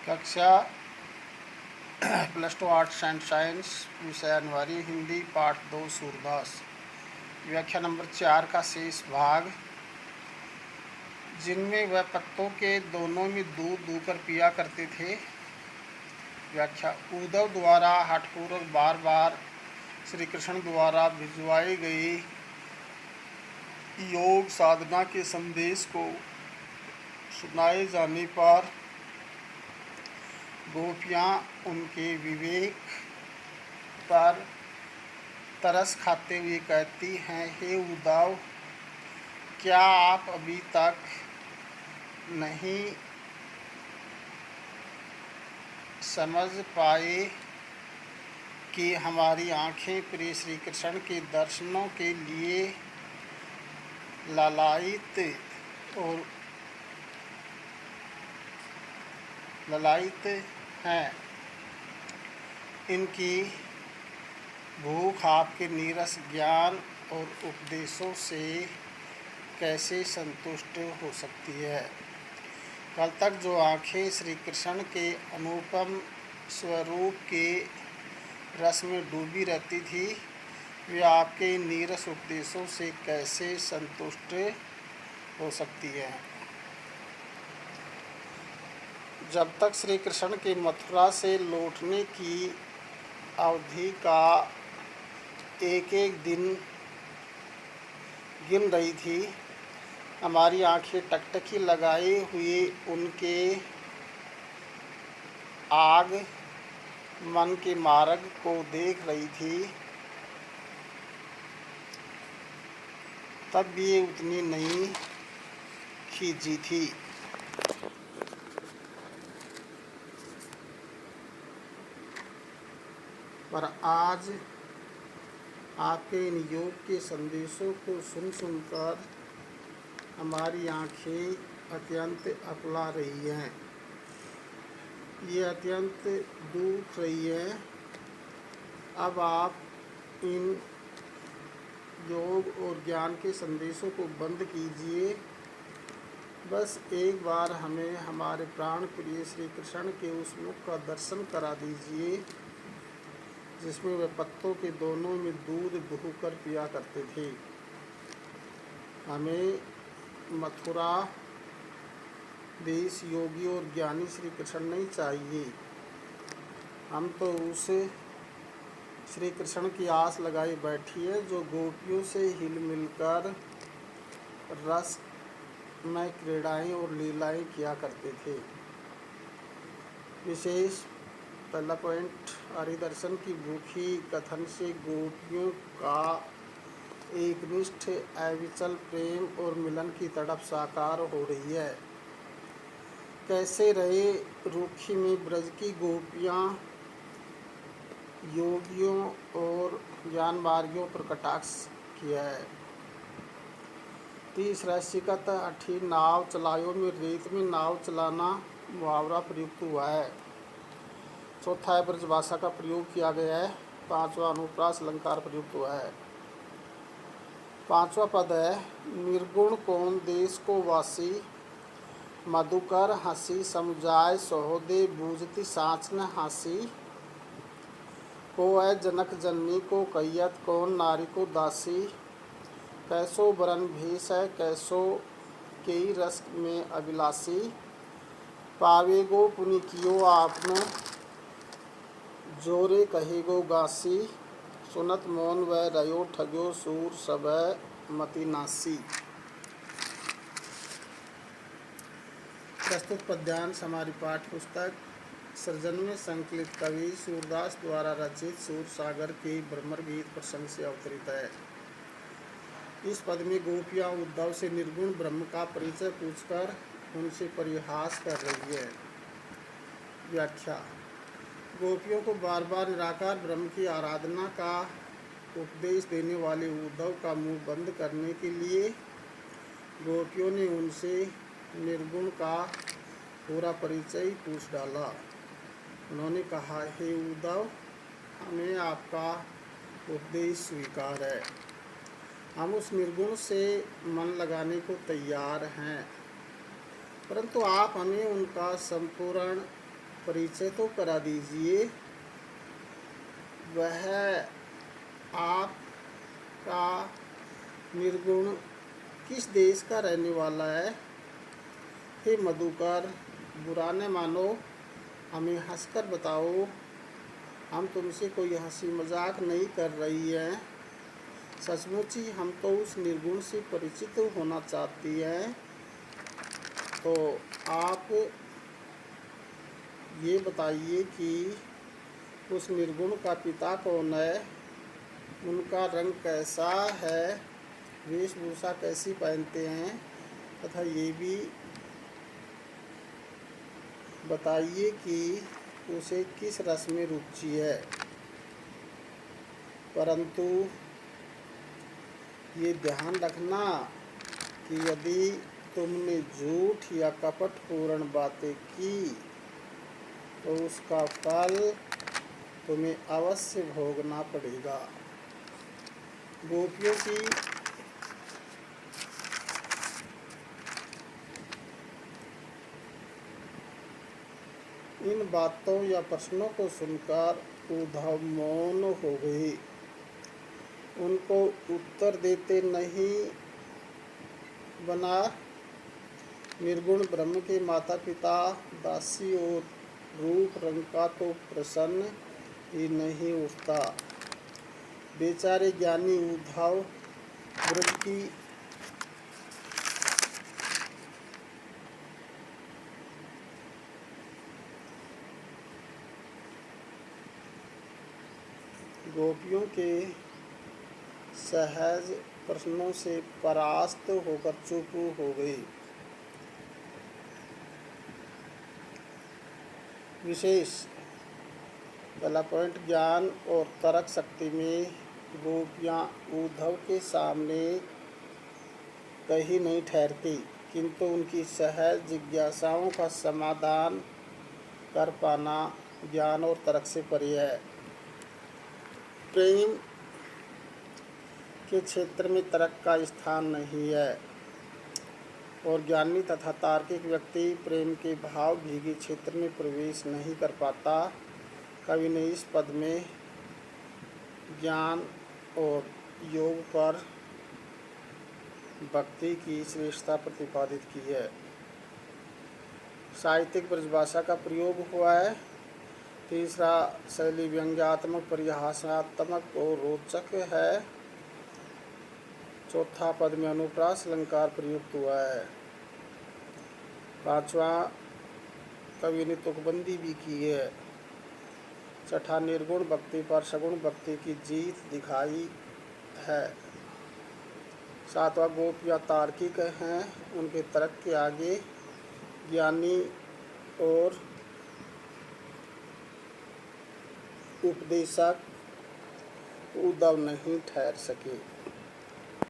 कक्षा +2 arts and science विषय अनिवार्य हिंदी पाठ 2 सूरदास। व्याख्या नंबर 4 का शेष भाग। जिनमें वह पत्तों के दोनों में दूध दूकर पिया करते थे। व्याख्या उद्धव द्वारा हठपूर्वक बार बार श्री कृष्ण द्वारा भिजवाई गई योग साधना के संदेश को सुनाए जाने पर गोपियाँ उनके विवेक पर तरस खाते हुए कहती हैं, हे उद्धव, क्या आप अभी तक नहीं समझ पाए कि हमारी आँखें प्रिय श्री कृष्ण के दर्शनों के लिए ललायित हैं। इनकी भूख आपके नीरस ज्ञान और उपदेशों से कैसे संतुष्ट हो सकती है। कल तक जो आँखें श्री कृष्ण के अनुपम स्वरूप के रस में डूबी रहती थी, वे आपके नीरस उपदेशों से कैसे संतुष्ट हो सकती है। जब तक श्री कृष्ण के मथुरा से लौटने की अवधि का एक एक दिन गिन रही थी, हमारी आंखें टकटकी लगाए हुए उनके आग मन के मार्ग को देख रही थी, तब भी ये उतनी नहीं खींची थी। पर आज आपके इन योग के संदेशों को सुन सुनकर हमारी आँखें अत्यंत अपला रही हैं। ये अत्यंत दुख रही है। अब आप इन योग और ज्ञान के संदेशों को बंद कीजिए। बस एक बार हमें हमारे प्राण प्रिय श्री कृष्ण के उस मुख का दर्शन करा दीजिए, जिसमें वे पत्तों के दोनों में दूध दुहकर पिया करते थे। हमें मथुरा देश योगी और ज्ञानी श्री कृष्ण नहीं चाहिए। हम तो उस श्री कृष्ण की आस लगाई बैठी है जो गोपियों से हिल मिलकर रस में क्रीड़ाएँ और लीलाएँ किया करते थे। विशेष पहला पॉइंट, हरिदर्शन की भूखी कथन से गोपियों का एकनिष्ठ अविचल प्रेम और मिलन की तड़प साकार हो रही है। कैसे रहे रूखी में ब्रज की गोपियाँ योगियों और ज्ञान मार्गियों पर कटाक्ष किया है। तीसरा, सिकत अठी नाव चलायो में रेत में नाव चलाना मुहावरा प्रयुक्त हुआ है। चौथा है ब्रजभाषा का प्रयोग किया गया है। पांचवा अनुप्रास अलंकार प्रयुक्त हुआ है। पांचवा पद है, निर्गुण कौन देश को वासी, मधुकर हंसी समुजाय सहोदे बूझती साँच न हासी, को है जनक जननी को कैयत कौन नारी को दासी, कैसो बरन भेष है कैसो केई रस में अभिलाषी, पावेगो पुनि कियो आपने जोरे कहेगो गासी, सुनत मौन वह रयो ठग्यो सूर सब मति नासी। प्रस्तुत पद्यांश हमारी पाठ्य पुस्तक सृजन में संकलित कवि सूरदास द्वारा रचित सूर सागर के भ्रमर गीत प्रसंग से अवतरित है। इस पद में गोपियाँ उद्धव से निर्गुण ब्रह्म का परिचय पूछकर उनसे परिहास कर रही है। व्याख्या, गोपियों को बार बार निराकार ब्रह्म की आराधना का उपदेश देने वाले उद्धव का मुंह बंद करने के लिए गोपियों ने उनसे निर्गुण का पूरा परिचय पूछ डाला। उन्होंने कहा, हे उद्धव, हमें आपका उपदेश स्वीकार है। हम उस निर्गुण से मन लगाने को तैयार हैं, परंतु आप हमें उनका संपूर्ण परिचय तो करा दीजिए। वह आपका निर्गुण किस देश का रहने वाला है? हे मधुकर, बुरा न मानो, हमें हंसकर बताओ। हम तुमसे कोई हंसी मजाक नहीं कर रही हैं। सचमुच ही हम तो उस निर्गुण से परिचित होना चाहती हैं। तो आप ये बताइए कि उस निर्गुण का पिता कौन है, उनका रंग कैसा है, वेशभूषा कैसी पहनते हैं, तथा ये भी बताइए कि उसे किस रस में रुचि है। परंतु ये ध्यान रखना कि यदि तुमने झूठ या कपटपूर्ण बातें की तो उसका फल तुम्हें अवश्य भोगना पड़ेगा। गोपियों की इन बातों या प्रश्नों को सुनकर उद्धव मौन हो गए। उनको उत्तर देते नहीं बना। निर्गुण ब्रह्म के माता पिता दासी और रूप रंग का तो प्रसन्न ही नहीं उठता। बेचारे ज्ञानी उद्धव ब्रज की गोपियों के सहज प्रश्नों से परास्त होकर चुप हो गई। विशेष पहला पॉइंट, ज्ञान और तर्क शक्ति में गोपियाँ उद्धव के सामने कहीं नहीं ठहरती, किंतु उनकी सहज जिज्ञासाओं का समाधान कर पाना ज्ञान और तर्क से परे है। प्रेम के क्षेत्र में तर्क का स्थान नहीं है और ज्ञानी तथा तार्किक व्यक्ति प्रेम के भाव भीगे क्षेत्र में प्रवेश नहीं कर पाता। कवि ने इस पद में ज्ञान और योग पर भक्ति की श्रेष्ठता प्रतिपादित की है। साहित्यिक ब्रजभाषा का प्रयोग हुआ है। तीसरा, शैली व्यंग्यात्मक, परिहासात्मक और रोचक है। चौथा, पद में अनुप्रास अलंकार प्रयुक्त हुआ है। पांचवा, कवि ने तुकबंदी भी की है। छठा, निर्गुण भक्ति पर सगुण भक्ति की जीत दिखाई है। सातवां, गोपियाँ तार्किक हैं, उनके तर्क के आगे ज्ञानी और उपदेशक उद्धव नहीं ठहर सके।